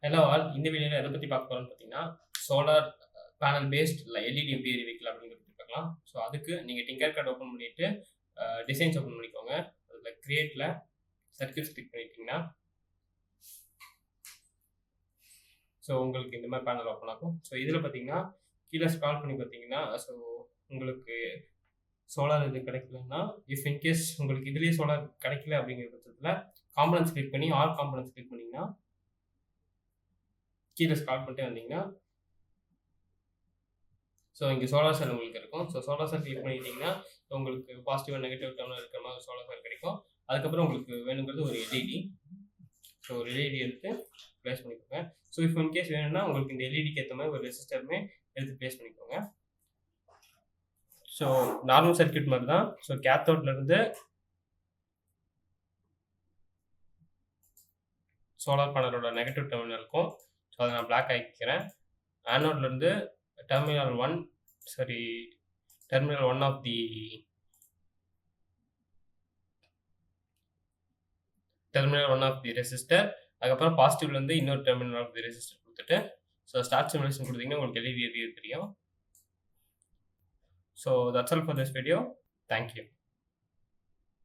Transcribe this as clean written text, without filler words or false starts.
Hello all, இந்த வீடியோவில் எதை பற்றி பார்க்க போகிறோம்னு பார்த்தீங்கன்னா சோலார் பேனல் பேஸ்ட் எல்இடி எப்படி எரிவிக்கலாம் அப்படிங்கிறத பற்றி பார்க்கலாம். ஸோ அதுக்கு நீங்கள் டிங்கர்கேட் ஓப்பன் பண்ணிவிட்டு டிசைன்ஸ் ஓப்பன் பண்ணிக்கோங்க. அதில் கிரியேட்டில் சர்க்கியூட்ஸ் கிளிக் பண்ணிட்டீங்கன்னா ஸோ உங்களுக்கு இந்த மாதிரி பேனல் ஓப்பன் ஆகும். ஸோ இதில் பார்த்தீங்கன்னா கீழே ஸ்க்ரால் பண்ணி பார்த்தீங்கன்னா ஸோ உங்களுக்கு சோலார் இது கிடைக்கலன்னா இஃப் இன்கேஸ் உங்களுக்கு இதுலேயே சோலார் கிடைக்கல அப்படிங்கிற பட்சத்தில் காம்பனன்ஸ் கிளிக் பண்ணி ஆல் காம்பனன்ஸ் கிளிக் பண்ணிங்கன்னா கீழே ஸ்க்ரால் பண்ணிட்டே வந்தீங்கன்னா ஸோ இங்கே சோலார் செல் உங்களுக்கு இருக்கும். ஸோ சோலார் செல் கிளிக் பண்ணிட்டீங்கன்னா உங்களுக்கு பாசிட்டிவ் அண்ட் நெகட்டிவ் டேர்மில் இருக்கிற மாதிரி சோலார் செல் கிடைக்கும். அதுக்கப்புறம் உங்களுக்கு வேணுங்கிறது ஒரு எல்இடி. ஸோ ஒரு எல்இடி எடுத்து ப்ளேஸ் பண்ணிக்கோங்க. ஸோ இப்போ இன்கேஸ் வேணும்னா உங்களுக்கு இந்த எல்இடிக்கு ஏற்ற மாதிரி ஒரு ரெசிஸ்டருமே எடுத்து ப்ளேஸ் பண்ணிக்கோங்க. ஸோ நார்மல் சர்க்கியூட் மாதிரி தான். ஸோ கேத்தோட்லேருந்து சோலார் பேனலோட நெகட்டிவ் டெர்மினல் இருக்கும். ஸோ அதை நான் பிளாக் ஆகிக்கிறேன். ஆனோட்லேருந்து terminal one of the resistor, அதுக்கப்புறம் பாசிட்டிவ்லேருந்து இன்னொரு டெர்மினல் ஆஃப் தி ரெசிஸ்டர் கொடுத்துட்டு ஸோ ஸ்டார்ட் சிமுலேஷன் கொடுத்தீங்கன்னா உங்களுக்கு எல்இடி தெரியும். So that's all for this video. Thank you.